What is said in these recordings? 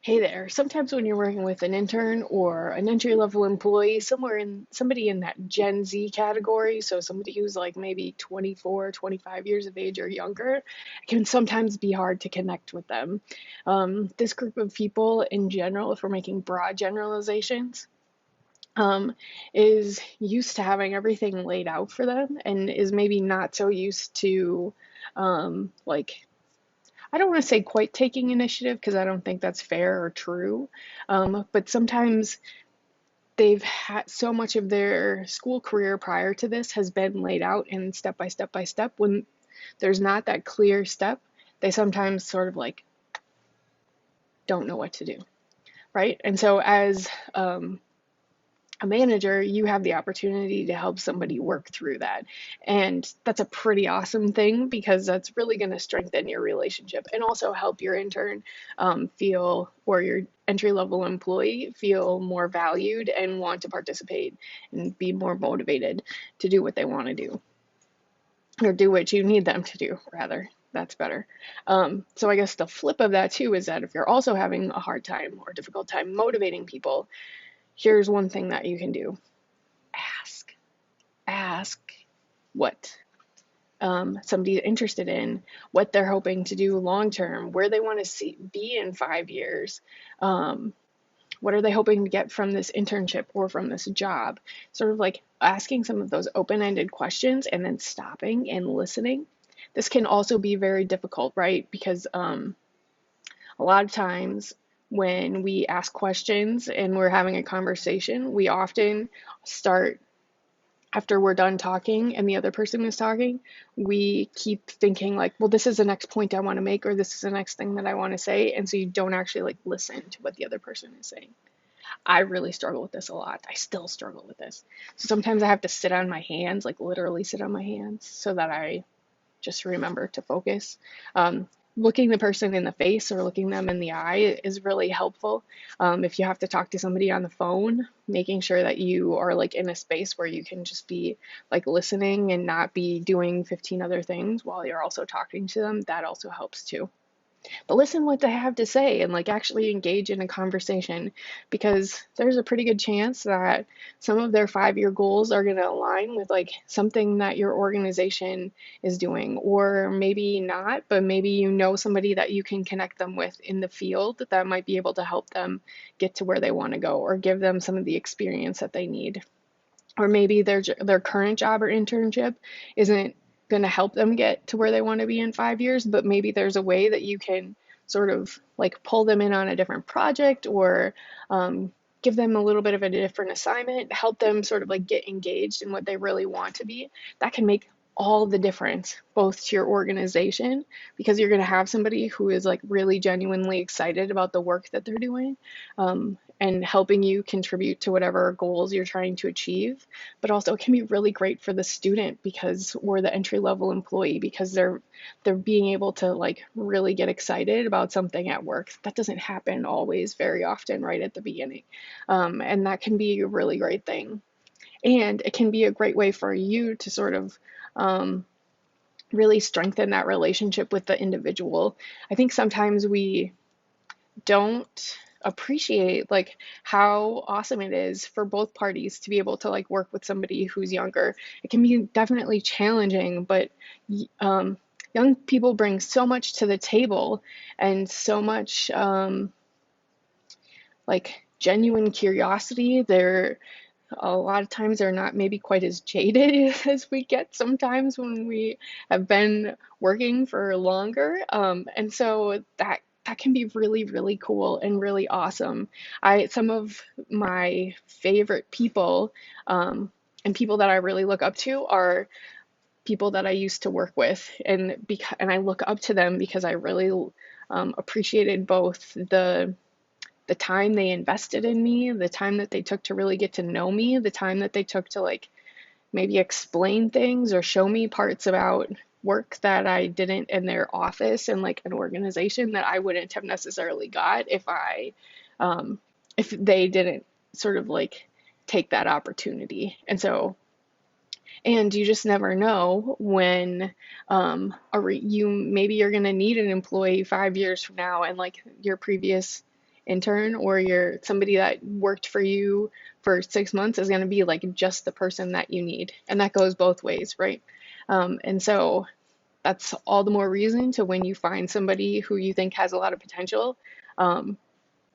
Hey there. Sometimes when you're working with an intern or an entry level employee, somebody in that Gen Z category, so somebody who's like maybe 24, 25 years of age or younger, it can sometimes be hard to connect with them. This group of people in general, if we're making broad generalizations, um, is used to having everything laid out for them and is maybe not so used to like I don't want to say quite taking initiative because I don't think that's fair or true. But sometimes they've had so much of their school career prior to this has been laid out in step by step by step. When there's not that clear step, they sometimes sort of like don't know what to do, right? And so as a manager, you have the opportunity to help somebody work through that. And that's a pretty awesome thing because that's really going to strengthen your relationship and also help your intern feel, or your entry level employee feel more valued and want to participate and be more motivated to do what they want to do, or do what you need them to do, rather. That's better. So I guess the flip of that too is that if you're also having a hard time or difficult time motivating people, here's one thing that you can do: ask. Ask what somebody's interested in, what they're hoping to do long term, where they want to be in 5 years. Um, what are they hoping to get from this internship or from this job? Sort of like asking some of those open ended questions and then stopping and listening. This can also be very difficult, right? Because a lot of times when we ask questions and we're having a conversation, we often start after we're done talking and the other person is talking, we keep thinking like, well, this is the next point I want to make, or this is the next thing that I want to say. And so you don't actually like listen to what the other person is saying. I really struggle with this a lot. I still struggle with this. So sometimes I have to sit on my hands, like literally sit on my hands, so that I just remember to focus. Looking the person in the face or looking them in the eye is really helpful. If you have to talk to somebody on the phone, making sure that you are like in a space where you can just be like listening and not be doing 15 other things while you're also talking to them, that also helps too. But listen what they have to say and like actually engage in a conversation, because there's a pretty good chance that some of their 5 year goals are going to align with like something that your organization is doing, or maybe not, but maybe you know somebody that you can connect them with in the field that might be able to help them get to where they want to go or give them some of the experience that they need. Or maybe their current job or internship isn't going to help them get to where they want to be in 5 years, but maybe there's a way that you can sort of like pull them in on a different project, or give them a little bit of a different assignment, help them sort of like get engaged in what they really want to be. That can make all the difference, both to your organization, because you're going to have somebody who is like really genuinely excited about the work that they're doing, and helping you contribute to whatever goals you're trying to achieve. But also, it can be really great for the student because we're the entry level employee, because they're being able to like really get excited about something at work. That doesn't happen always very often right at the beginning, and that can be a really great thing. And it can be a great way for you to sort of um, really strengthen that relationship with the individual. I think sometimes we don't appreciate like how awesome it is for both parties to be able to like work with somebody who's younger. It can be definitely challenging, but um, young people bring so much to the table and so much like genuine curiosity. They're a lot of times they're not maybe quite as jaded as we get sometimes when we have been working for longer. And so that can be really, really cool and really awesome. Some of my favorite people, and people that I really look up to, are people that I used to work with, and I look up to them because I really appreciated both the time they invested in me, the time that they took to really get to know me, the time that they took to like maybe explain things or show me parts about work that I didn't in their office and like an organization that I wouldn't have necessarily got if they didn't sort of like take that opportunity. And you just never know when you maybe you're going to need an employee 5 years from now, and like your previous intern or you're somebody that worked for you for 6 months is going to be like just the person that you need. And that goes both ways, right? And so that's all the more reason to when you find somebody who you think has a lot of potential, um,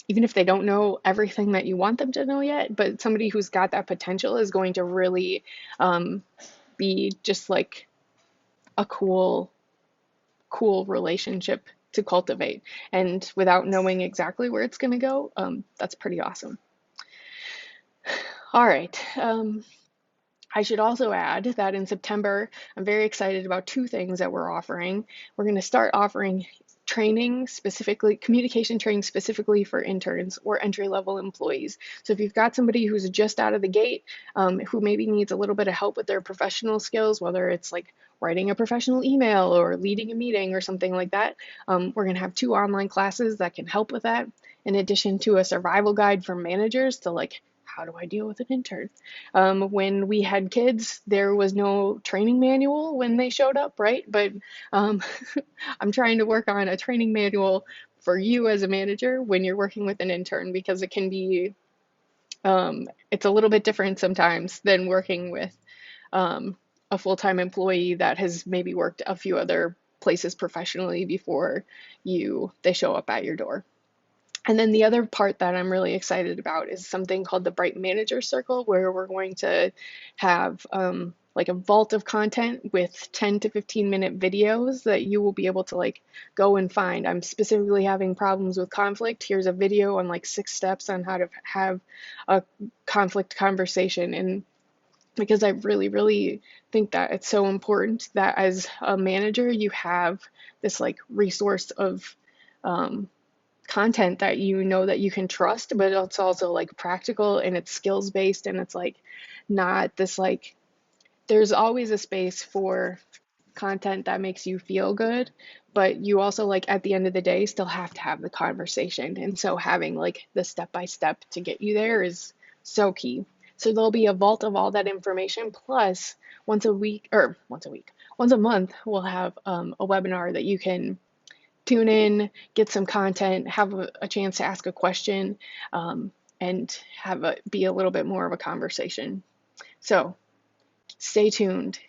even if they don't know everything that you want them to know yet, but somebody who's got that potential is going to really um, be just like a cool relationship to cultivate. And without knowing exactly where it's going to go, that's pretty awesome. All right. I should also add that in September, I'm very excited about two things that we're offering. We're going to start offering training specifically, communication training specifically for interns or entry level employees. So if you've got somebody who's just out of the gate, who maybe needs a little bit of help with their professional skills, whether it's like writing a professional email or leading a meeting or something like that, we're going to have two online classes that can help with that, in addition to a survival guide for managers to like, how do I deal with an intern? When we had kids, there was no training manual when they showed up, right? But um, I'm trying to work on a training manual for you as a manager when you're working with an intern because it can be, it's a little bit different sometimes than working with um, a full-time employee that has maybe worked a few other places professionally before they show up at your door. And then the other part that I'm really excited about is something called the Bright Manager Circle, where we're going to have like a vault of content with 10 to 15-minute videos that you will be able to like go and find. I'm specifically having problems with conflict. Here's a video on like 6 steps on how to have a conflict conversation. And because I really, really think that it's so important that as a manager, you have this like resource of um, content that you know that you can trust, but it's also like practical and it's skills based and it's like not this like there's always a space for content that makes you feel good, but you also like at the end of the day still have to have the conversation. And so having like the step by step to get you there is so key. So there'll be a vault of all that information plus once a month, we'll have a webinar that you can tune in, get some content, have a chance to ask a question, and be a little bit more of a conversation. So stay tuned.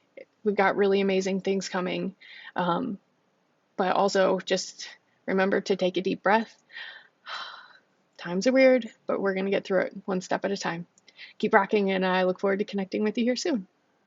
We've got really amazing things coming, but also just remember to take a deep breath. Times are weird, but we're going to get through it one step at a time. Keep rocking, and I look forward to connecting with you here soon.